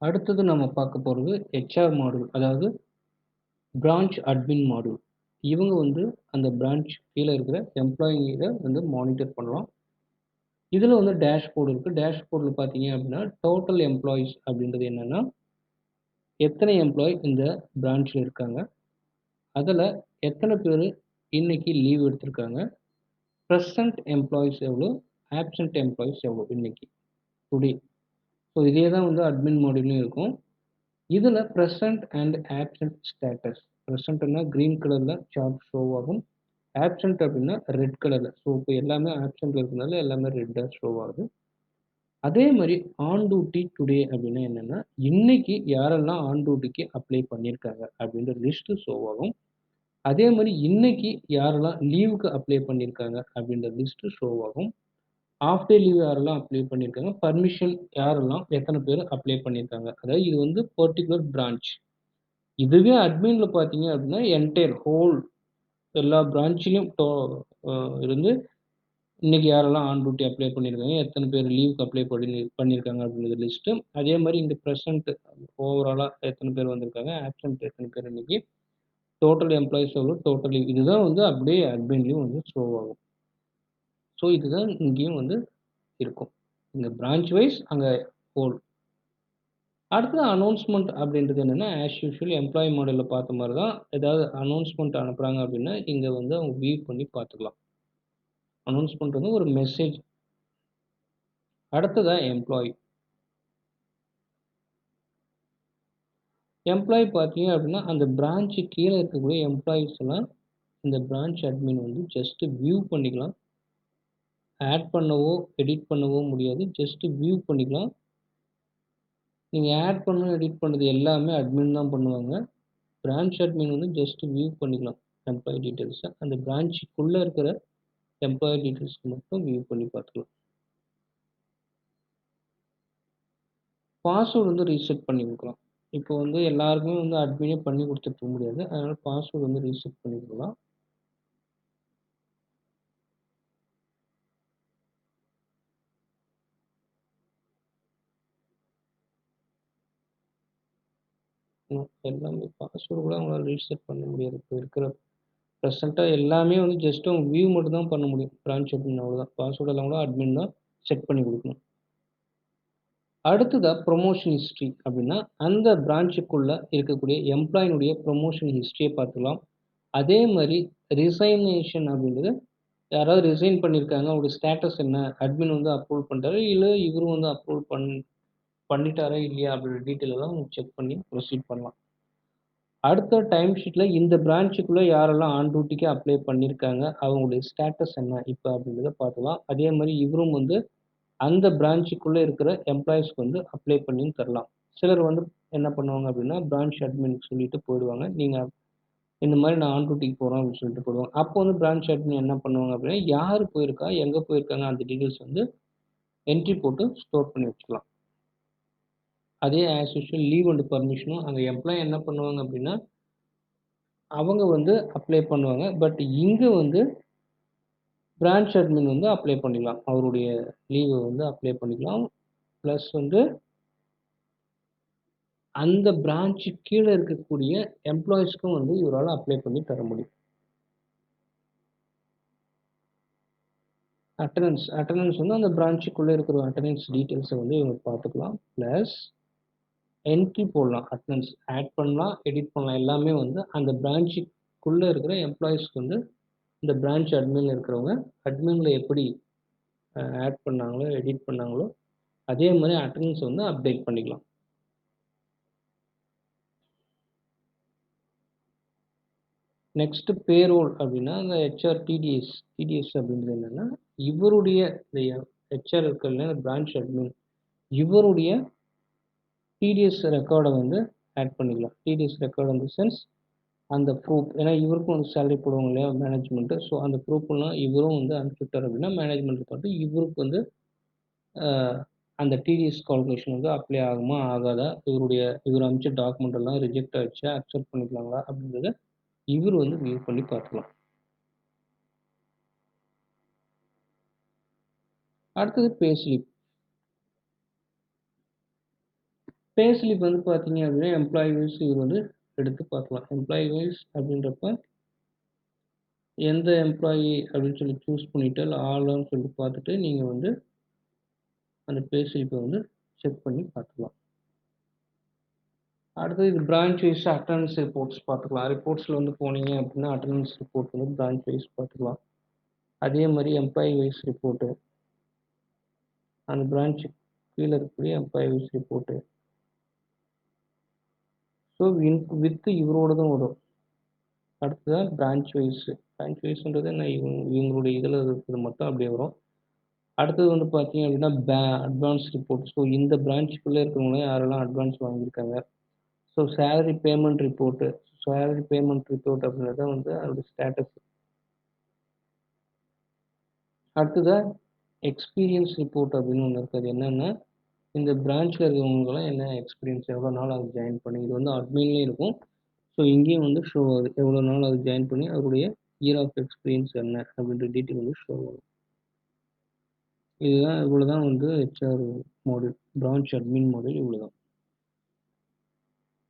அடுத்தது நம்ம பார்க்க போறது ஹெச்ஆர் மாடியூல். அதாவது பிரான்ச் அட்மின் மாடியூல். இவங்க வந்து அந்த பிரான்ச் கீழ இருக்கிற எம்ப்ளாயிய வந்து மானிட்டர் பண்ணலாம். இதுல வந்து டேஷ்போர்ட் இருக்கு. டேஷ்போர்ட்ல பார்த்தீங்க அப்படின்னா, டோட்டல் எம்ப்ளாயீஸ் அப்படின்றது என்னன்னா, எத்தனை எம்ப்ளாயி இந்த பிரான்ச்ல இருக்காங்க. அதுல எத்தன பேரு இன்னைக்கு லீவ் எடுத்திருக்காங்க. பிரசன்ட் எம்ப்ளாயீஸ் எவ்வளோ? ஆப்சென்ட் எம்ப்ளாயீஸ் எவ்வளோ இன்னைக்கு? டுடே. ஸோ இதே தான் வந்து அட்மின் மாடியூல்லையும் இருக்கும். இதுல பிரசன்ட் அண்ட் ஆப்சென்ட் ஸ்டேட்டஸ். பிரசன்ட்னா கிரீன் கலர்ல சார்ட் ஷோ ஆகும். ஆப்சென்ட் அப்படின்னா ரெட் கலர்ல. ஸோ இப்போ எல்லாமே ஆப்சென்ட்ல இருக்கனால எல்லாமே ரெட்டா ஷோ ஆகுது. அதே மாரி ஆன் டியூட்டி டுடே அப்படின்னா என்னன்னா, இன்னைக்கு யாரெல்லாம் ஆன் டியூட்டிக்கு அப்ளை பண்ணியிருக்காங்க அப்படின்ற லிஸ்ட் ஷோ ஆகும். அதே மாரி இன்னைக்கு யாரெல்லாம் லீவுக்கு அப்ளை பண்ணியிருக்காங்க அப்படின்ற லிஸ்ட் ஷோ ஆகும். ஹால்ஃப் டே லீவ் யாரெல்லாம் அப்ளை பண்ணியிருக்காங்க, பர்மிஷன் யாரெல்லாம் எத்தன பேர் அப்ளை பண்ணியிருக்காங்க. அதாவது இது வந்து பர்ட்டிகுலர் பிரான்ச். இதுவே அட்மின்ல பார்த்தீங்க அப்படின்னா, என்டையர் ஹோல் எல்லா பிரான்ச்லயும் அ இருந்து இன்னைக்கு யாரெல்லாம் ஆன் டியூட்டி அப்ளை பண்ணியிருக்காங்க, எத்தன பேர் லீவுக்கு அப்ளை பண்ணியிருக்காங்க அப்படிங்கிற லிஸ்ட்டு. அதே மாரி இங்க பிரசன்ட் ஓவராலா எத்தன பேர் வந்திருக்காங்க, ஆப்சென்ட் எத்தன பேர் இன்னைக்கு, டோட்டல் எம்ப்ளாயீஸ் எவ்வளோ, டோட்டல் லீவ். இதுதான் வந்து அப்படியே அட்மின்லயும் வந்து ஷோ ஆகும். ஸோ இதுதான் இங்கேயும் வந்து இருக்கும். இங்க பிரான்ச் வைஸ் அங்க ஹோல். அடுத்தது அனௌன்ஸ்மென்ட் அப்படின்றது என்னன்னா, ஆஸ் யூசுவல் எம்ப்ளாயி மாடல்ல பார்த்த மாரி தான். ஏதாவது அனௌன்ஸ்மென்ட் அனுப்புறாங்க அப்படின்னா, இங்க வந்து அவங்க வியூ பண்ணி பார்த்துக்கலாம். அனௌன்ஸ்மென்ட் வந்து ஒரு மெசேஜ். அடுத்ததா எம்ப்ளாயி. எம்ப்ளாயி பார்த்தீங்க அப்படின்னா, அந்த பிரான்ச் கீழ இருக்கக்கூடிய எம்ப்ளாயீஸ் எல்லாம் இந்த பிரான்ச் அட்மின் வந்து ஜஸ்ட் வியூ பண்ணிக்கலாம். ஆட் பண்ணவோ, எடிட் பண்ணவோ முடியாது. ஜஸ்ட் வியூ பண்ணிக்கலாம். நீங்க ஆட் பண்ணணும், எடிட் பண்றது எல்லாமே அட்மின் தான் பண்ணுவாங்க. பிரான்ச் அட்மின் வந்து ஜஸ்ட் வியூ பண்ணிக்கலாம். எம்ப்ளாயி டீட்டெயில்ஸ. அந்த பிரான்ச்சுக்குள்ள இருக்கிற எம்ப்ளாயி டீட்டெயில்ஸ் மட்டும் வியூ பண்ணி பார்த்துக்கலாம். பாஸ்வேர்ட் வந்து ரீசெட் பண்ணி குடுக்கலாம். இப்போ வந்து எல்லாருக்குமே வந்து அட்மினே பண்ணி குடுத்துட்டு இருக்க முடியாது. அதனால பாஸ்வேர்ட் வந்து ரீசெட் பண்ணி குடுக்கலாம். எல்லாமே பாஸ்வேர்ட் கூட அவங்களால ரீசெட் பண்ண முடியாது. இப்போ இருக்கிற ப்ரெசென்ட்டா எல்லாமே வந்து ஜஸ்ட் அவங்க வியூ மட்டும் தான் பண்ண முடியும். பிரான்ச் அட்மின் அவ்வளோதான். பாஸ்வேர்ட் எல்லாம் கூட அட்மின் தான் செட் பண்ணி குடுக்கணும். அடுத்ததா புரமோஷன் ஹிஸ்டரி அப்படின்னா, அந்த பிரான்ச்சுக்குள்ள இருக்கக்கூடிய எம்ப்ளாயினுடைய புரமோஷன் ஹிஸ்டரிய பார்த்துக்கலாம். அதே மாரி ரிசைனேஷன் அப்படின்றது யாராவது ரிசைன் பண்ணியிருக்காங்க. அவங்களுடைய ஸ்டேட்டஸ் என்ன? அட்மின் வந்து அப்ரூவல் பண்ணிட்டாரா? இல்ல இவரும் வந்து அப்ரூவல் பண்ணிட்டாரா? இல்லையா? அப்படின்ற டீட்டெயில் எல்லாம் செக் பண்ணி ப்ரொசீட் பண்ணலாம். அடுத்த டைம் ஷீட்ல இந்த பிரான்ச்சுக்குள்ள யாரெல்லாம் ஆன் டியூட்டிக்கு அப்ளை பண்ணியிருக்காங்க, அவங்களுடைய ஸ்டேட்டஸ் என்ன இப்ப அப்படின்றத பார்க்கலாம். அதே மாரி இவரும் வந்து அந்த பிரான்ச்சுக்குள்ள இருக்கிற எம்ப்ளாயீஸ்க்கு வந்து அப்ளை பண்ணியும் தரலாம். சிலர் வந்து என்ன பண்ணுவாங்க அப்படின்னா, பிரான்ச் அட்மின்க்கு சொல்லிட்டு போயிடுவாங்க. நீங்க இந்த மாரி நான் ஆன் டியூட்டிக்கு போறேன் அப்படின்னு சொல்லிட்டு போயிடுவாங்க. அப்போ வந்து பிரான்ச் அட்மின் என்ன பண்ணுவாங்க அப்படின்னா, யார் போயிருக்கா, எங்க போயிருக்காங்க அந்த டீட்டெயில்ஸ் வந்து என்ட்ரி போட்டு ஸ்டோர் பண்ணி வச்சுக்கலாம். அதே ஆஸ் யூசுவல் லீவ் அண்ட் பெர்மிஷனும் அங்க எம்ப்ளாயி என்ன பண்ணுவாங்க அப்படின்னா, அவங்க வந்து அப்ளை பண்ணுவாங்க. பட் இங்க வந்து பிரான்ச் அட்மின் வந்து அப்ளை பண்ணிக்கலாம். அவருடைய லீவ வந்து அப்ளை பண்ணிக்கலாம். பிளஸ் வந்து அந்த பிரான்ச் கீழ இருக்கக்கூடிய எம்ப்ளாயீஸ்க்கும் வந்து இவரால அப்ளை பண்ணி தர முடியும். அட்டெண்டன்ஸ் வந்து அந்த பிரான்ச்சுக்குள்ள இருக்கிற அட்டெண்டன்ஸ் டீட்டெயில்ஸ வந்து இவங்க பார்த்துக்கலாம். பிளஸ் என்ட்ரி போடலாம். அட்டெண்டன்ஸ் ஆட் பண்ணலாம், எடிட் பண்ணலாம். எல்லாமே வந்து அந்த பிரான்ச்சுக்குள்ள இருக்கிற எம்ப்ளாயீஸ்க்கு வந்து இந்த பிரான்ச் அட்மின்ல இருக்கிறவங்க, அட்மின்ல எப்படி ஆட் பண்ணாங்களோ, எடிட் பண்ணாங்களோ, அதே மாரி அட்டெண்டன்ஸ் வந்து அப்டேட் பண்ணிக்கலாம். நெக்ஸ்ட் பேரோல் அப்படின்னா, அந்த ஹெச்ஆர் டிடிஎஸ். டிடிஎஸ் அப்படின்றது என்னன்னா, இவருடைய இந்த ஹெச்ஆர் இருக்கார்ல பிரான்ச் அட்மின், இவருடைய டிடிஎஸ் ரெக்கார்ட வந்து ஆட் பண்ணிக்கலாம். TDS record in the sense அந்த ப்ரூஃப். ஏன்னா இவருக்கும் வந்து சேலரி போடுவாங்க இல்லையா மேனேஜ்மெண்ட். ஸோ அந்த ப்ரூஃப்லாம் இவரும் வந்து அனுப்பிச்சு விட்டார் அப்படின்னா, மேனேஜ்மெண்ட் பார்த்து இவருக்கு வந்து அ அந்த டிடிஎஸ் கால்குலேஷன் வந்து அப்ளை ஆகுமா? ஆகாதா? இவர் அனுப்பிச்ச டாக்குமெண்ட் எல்லாம் ரிஜெக்ட் ஆயிடுச்சா? அக்செப்ட் பண்ணிக்கலாங்களா? அப்படின்றத இவரு வந்து வியூ பண்ணி பார்த்துக்கலாம். அடுத்தது பே ஸ்லிப். பே ஸ்லிப் வந்து பார்த்தீங்க அப்படின்னா, எம்ப்ளாயி வைஸ் இது வந்து எடுத்து பார்க்கலாம். எம்ப்ளாயி வைஸ் அப்படின்றப்ப, எந்த எம்ப்ளாயி அப்படின்னு சொல்லி சூஸ் பண்ணிட்டு, இல்ல ஆலான்னு சொல்லி பார்த்துட்டு, நீங்க வந்து அந்த பே ஸ்லிப்ப வந்து செக் பண்ணி பார்த்துக்கலாம். அடுத்தது இது பிரான்ச் வைஸ் அட்டெண்டன்ஸ் ரிப்போர்ட்ஸ் பார்த்துக்கலாம். ரிப்போர்ட்ஸ்ல வந்து போனீங்க அப்படின்னா, அட்டெண்டன்ஸ் ரிப்போர்ட் வந்து பிரான்ச் வைஸ் பார்த்துக்கலாம். அதே மாரி எம்ப்ளாயி வைஸ் ரிப்போர்ட்டு, அந்த பிரான்ச்சுக்கு கீழ இருக்கக்கூடிய employee wise report. So with இவரோடதும் வரும். அடுத்ததா பிரான்ச் வைஸ். பிரான்ச் வைஸ்ன்றது என்ன இவங்களுடைய இதில இருக்கிறது மட்டும் அப்படியே வரும். அடுத்தது வந்து பார்த்தீங்க அப்படின்னா, அட்வான்ஸ் ரிப்போர்ட். ஸோ இந்த பிரான்ச்சுக்குள்ள இருக்கிறவங்க யாரெல்லாம் அட்வான்ஸ் வாங்கியிருக்காங்க. So salary payment report. Salary payment report அப்படிங்கிறது வந்து அதோட ஸ்டேட்டஸ். அடுத்ததா எக்ஸ்பீரியன்ஸ் ரிப்போர்ட் அப்படின்னு ஒண்ணு இருக்கு. அது என்னன்னா, இந்த பிரான்ச்ல இருக்கிறவங்கலாம் என்ன எக்ஸ்பீரியன்ஸ் எவ்வளோ நாள் ஆகுது ஜாயின் பண்ணி. இது வந்து அட்மின்லயும் இருக்கும். ஸோ இங்கேயும் வந்து ஷோ ஆகுது. எவ்வளோ நாள் ஆகுது ஜாயின் பண்ணி, அவருடைய இயர் ஆஃப் எக்ஸ்பீரியன்ஸ் என்ன அப்படின்ற டீட்டெயில் வந்து ஷோ ஆகும். இவ்வளோ தான் வந்து HR module. Branch admin module இவ்வளோ தான்.